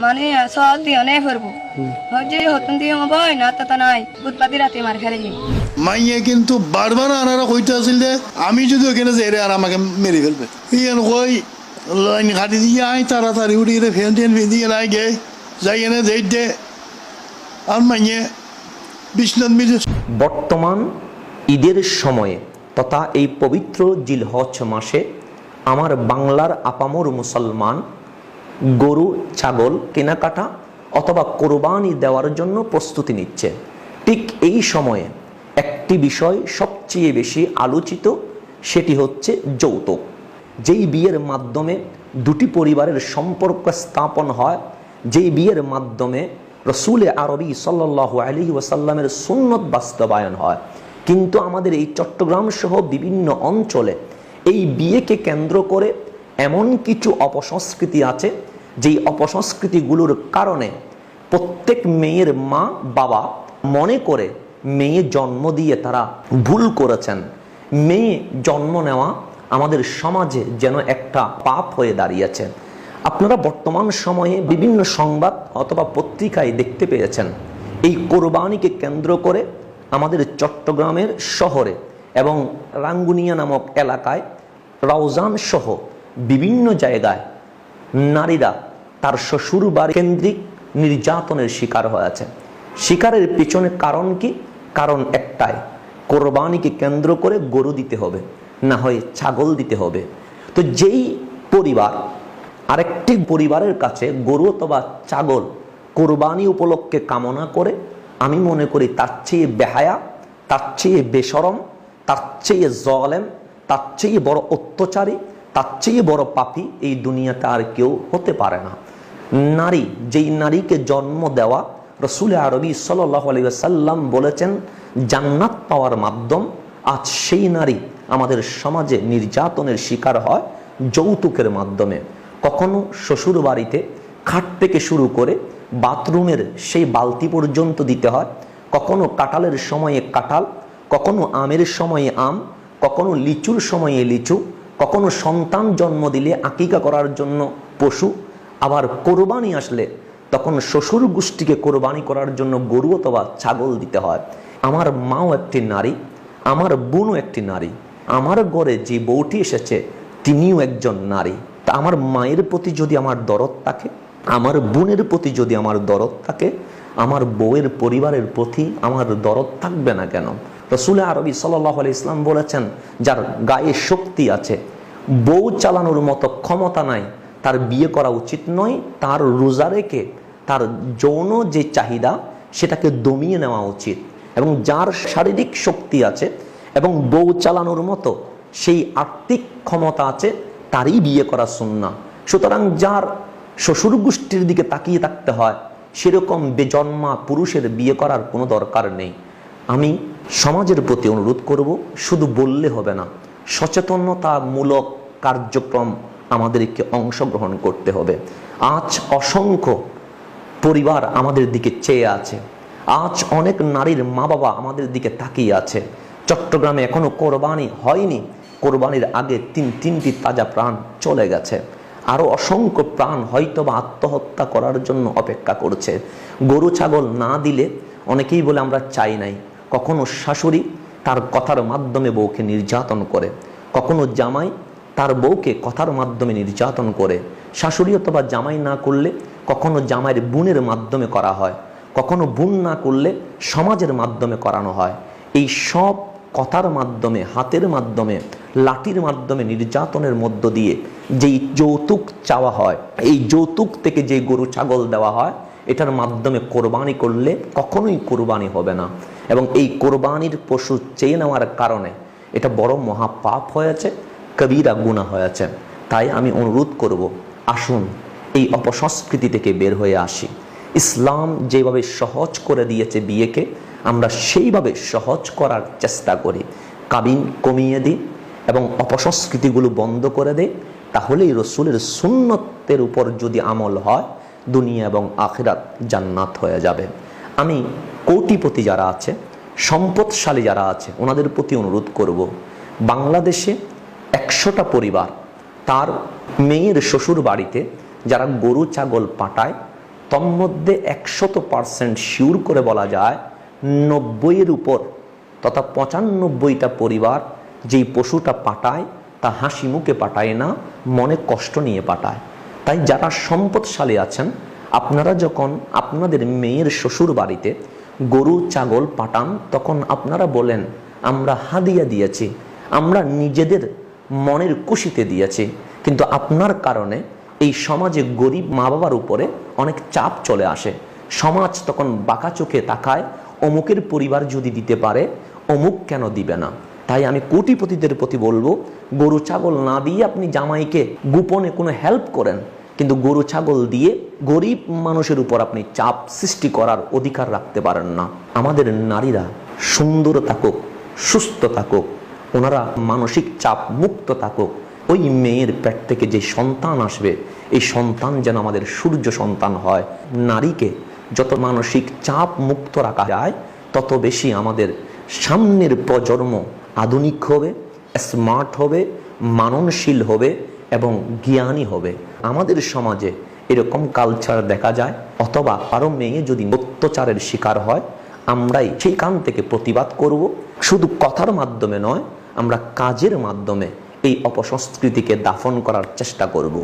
মানে সহজ দিও নে ফেরবো হচ্ছে হতন দিয়ে বই না তা নাই বুধপাতি রাতে মার খেলে যাই মাইয়ে কিন্তু বারবার আনারা কইতে আসিল যে আমি যদি ওখানে যাই আর আমাকে মেরে ফেলবে ইয়ান কই লাইন কাটি দিয়ে আই তাড়াতাড়ি উঠি ফ্যান টেন দিয়ে লাগে যাই এনে দেই দে আর মাইয়ে বিষ্ণন মিজে। বর্তমান ঈদের সময়ে তথা এই পবিত্র জিলহজ মাসে আমার বাংলার আপামর মুসলমান গরু ছাগল কেনাকাটা অথবা কোরবানি দেওয়ার জন্য প্রস্তুতি নিচ্ছে। ঠিক এই সময়ে একটি বিষয় সবচেয়ে বেশি আলোচিত, সেটি হচ্ছে যৌতুক। যেই বিয়ের মাধ্যমে দুটি পরিবারের সম্পর্ক স্থাপন হয়, যেই বিয়ের মাধ্যমে রসুল আরবি সাল্লাল্লাহু আলাইহি ওয়াসাল্লামের সুন্নত বাস্তবায়ন হয়, কিন্তু আমাদের এই চট্টগ্রাম সহ বিভিন্ন অঞ্চলে এই বিয়েকে কেন্দ্র করে এমন কিছু অপসংস্কৃতি আছে, যেই অপসংস্কৃতিগুলোর কারণে প্রত্যেক মেয়ের মা বাবা মনে করে মেয়ে জন্ম দিয়ে তারা ভুল করেছেন। মেয়ে জন্ম নেওয়া আমাদের সমাজে যেন একটা পাপ হয়ে দাঁড়িয়েছে। আপনারা বর্তমান সময়ে বিভিন্ন সংবাদ অথবা পত্রিকায় দেখতে পেয়েছেন, এই কোরবানিকে কেন্দ্র করে আমাদের চট্টগ্রামের শহরে এবং রাঙ্গুনিয়া নামক এলাকায় রওজান সহ বিভিন্ন জায়গায় নারীরা তার শ্বশুর বাড়ি কেন্দ্রিক নির্যাতনের শিকার হয়েছে। শিকারের পিছনে কারণ কি? কারণ একটাই, কোরবানিকে কেন্দ্র করে গরু দিতে হবে, না হয় ছাগল দিতে হবে। তো যেই পরিবার আরেকটি পরিবারের কাছে গরু অথবা ছাগল কোরবানি উপলক্ষে কামনা করে, আমি মনে করি তার চেয়ে বেহায়া, তার চেয়ে বেশরম, তার চেয়ে জলেম, তার চেয়ে বড় অত্যাচারী, তার চেয়ে বড় পাপী এই দুনিয়াতে আর কেউ হতে পারে না। নারী, যেই নারীকে জন্ম দেওয়া রসুল আরবি সাল্লাল্লাহু আলাইহি ওয়াসাল্লাম বলেছেন জান্নাত পাওয়ার মাধ্যম, আজ সেই নারী আমাদের সমাজে নির্যাতনের শিকার হয় যৌতুকের মাধ্যমে। কখনো শ্বশুর বাড়িতে খাট থেকে শুরু করে বাথরুমের সেই বালতি পর্যন্ত দিতে হয়, কখনো কাঁঠালের সময়ে কাঁঠাল, কখনো আমের সময়ে আম, কখনো লিচুর সময়ে লিচু, কখনো সন্তান জন্ম দিলে আকিকা করার জন্য পশু, আবার কোরবানি আসলে তখন শ্বশুর গোষ্ঠীকে কোরবানি করার জন্য গরু অথবা ছাগল দিতে হয়। আমার মাও একটি নারী, আমার বোনও একটি নারী, আমার ঘরে যে বউটি এসেছে তিনিও একজন নারী। তা আমার মায়ের প্রতি যদি আমার দরদ থাকে, আমার বোনের প্রতি যদি আমার দরদ থাকে, আমার বউয়ের পরিবারের প্রতি আমার দরদ থাকবে না কেন? রসুল আরবি সাল্লাল্লাহু আলাইহি ওয়াসাল্লাম বলেছেন, যার গায়ে শক্তি আছে, বউ চালানোর মতো ক্ষমতা নাই, তার বিয়ে করা উচিত নয়। তার রোজা রেখে তার যৌন যে চাহিদা সেটাকে দমিয়ে নেওয়া উচিত। এবং যার শারীরিক শক্তি আছে এবং বউ চালানোর মতো সেই আর্থিক ক্ষমতা আছে, তারই বিয়ে করা সুন্নাহ। সুতরাং যার শ্বশুর গোষ্ঠীর দিকে তাকিয়ে থাকতে হয়, সেরকম বেজন্মা পুরুষের বিয়ে করার কোনো দরকার নেই। আমি সমাজের প্রতি অনুরোধ করব, শুধু বললে হবে না, সচেতনতামূলক কার্যক্রম আমাদেরকে অংশগ্রহণ করতে হবে। আজ অসংখ্য পরিবার আমাদের দিকে চেয়ে আছে, আজ অনেক নারীর মা বাবা আমাদের দিকে তাকিয়ে আছে। চট্টগ্রামে এখনো কোরবানি হয়নি, কোরবানির আগে তিনটি তাজা প্রাণ চলে গেছে, আরো অসংখ্য প্রাণ হয়তো বা আত্মহত্যা করার জন্য অপেক্ষা করছে। গরু ছাগল না দিলে অনেকেই বলে আমরা চাই নাই। কখনো শাশুড়ি তার কথার মাধ্যমে বউকে নির্যাতন করে, কখনো জামাই তার বউকে কথার মাধ্যমে নির্যাতন করে। শাশুড়ি অথবা জামাই না করলে কখনো জামাইয়ের বোনের মাধ্যমে করা হয়, কখনো বোন না করলে সমাজের মাধ্যমে করানো হয়। এই সব কথার মাধ্যমে, হাতের মাধ্যমে, লাঠির মাধ্যমে নির্যাতনের মধ্য দিয়ে যেই যৌতুক চাওয়া হয়, এই যৌতুক থেকে যে গরু ছাগল দেওয়া হয়, এটার মাধ্যমে কোরবানি করলে কখনোই কোরবানি হবে না। এবং এই কোরবানির পশু চেয়ে নেওয়ার কারণে এটা বড় মহাপাপ হয়েছে, কবিরা গুনাহ হয়েছে। তাই আমি অনুরোধ করব, আসুন এই অপসংস্কৃতি থেকে বের হয়ে আসি। ইসলাম যেভাবে সহজ করে দিয়েছে বিয়েকে, আমরা সেইভাবে সহজ করার চেষ্টা করি। কাবিন কমিয়ে দিই এবং অপসংস্কৃতিগুলো বন্ধ করে দেয়, তাহলেই রসুলের সুন্নতের উপর যদি আমল হয়, দুনিয়া এবং আখিরাত জান্নাত হয়ে যাবে। আমি কোটিপতি যারা আছে, সম্পদশালী যারা আছে, ওনাদের প্রতি অনুরোধ করব, বাংলাদেশে 100টা পরিবার তার মেয়ের শ্বশুর বাড়িতে যারা গরু ছাগল পাঠায়, তন্মধ্যে 100% শিওর করে বলা যায় 90-এর উপর তথা 95টা পরিবার যেই পশুটা পাঠায় তা হাসি মুখে পাঠায় না, মনে কষ্ট নিয়ে পাঠায়। তাই যারা সম্পদশালী আছেন, আপনারা যখন আপনাদের মেয়ের শ্বশুর বাড়িতে গরু ছাগল পাঠান, তখন আপনারা বলেন আমরা হাদিয়া দিয়েছি, আমরা নিজেদের মনের খুশিতে দিয়েছি। কিন্তু আপনার কারণে এই সমাজে গরিব মা বাবার উপরে অনেক চাপ চলে আসে। সমাজ তখন বাঁকা চোখে তাকায়, অমুকের পরিবার যদি দিতে পারে অমুক কেন দিবে না। তাই আমি কোটিপতিদের প্রতি বলবো, গরু ছাগল না দিয়ে আপনি জামাইকে গোপনে কোনো হেল্প করেন, কিন্তু গরু ছাগল দিয়ে গরিব মানুষের উপর আপনি চাপ সৃষ্টি করার অধিকার রাখতে পারেন না। আমাদের নারীরা সুন্দর থাকুক, সুস্থ থাকুক, ওনারা মানসিক চাপ মুক্ত থাকুক। ওই মেয়ের পেট থেকে যে সন্তান আসবে, এই সন্তান যেন আমাদের সূর্য সন্তান হয়। নারীকে যত মানসিক চাপ মুক্ত রাখা যায়, তত বেশি আমাদের সামনের প্রজন্ম আধুনিক হবে, স্মার্ট হবে, মাননশীল হবে এবং জ্ঞানী হবে। আমাদের সমাজে এরকম কালচার দেখা যায়। অথবা কারো মেয়ে যদি অত্যাচারের শিকার হয়, আমরাই সেইখান থেকে প্রতিবাদ করব। শুধু কথার মাধ্যমে নয়, আমরা কাজের মাধ্যমে এই অপসংস্কৃতিকে দাফন করার চেষ্টা করব।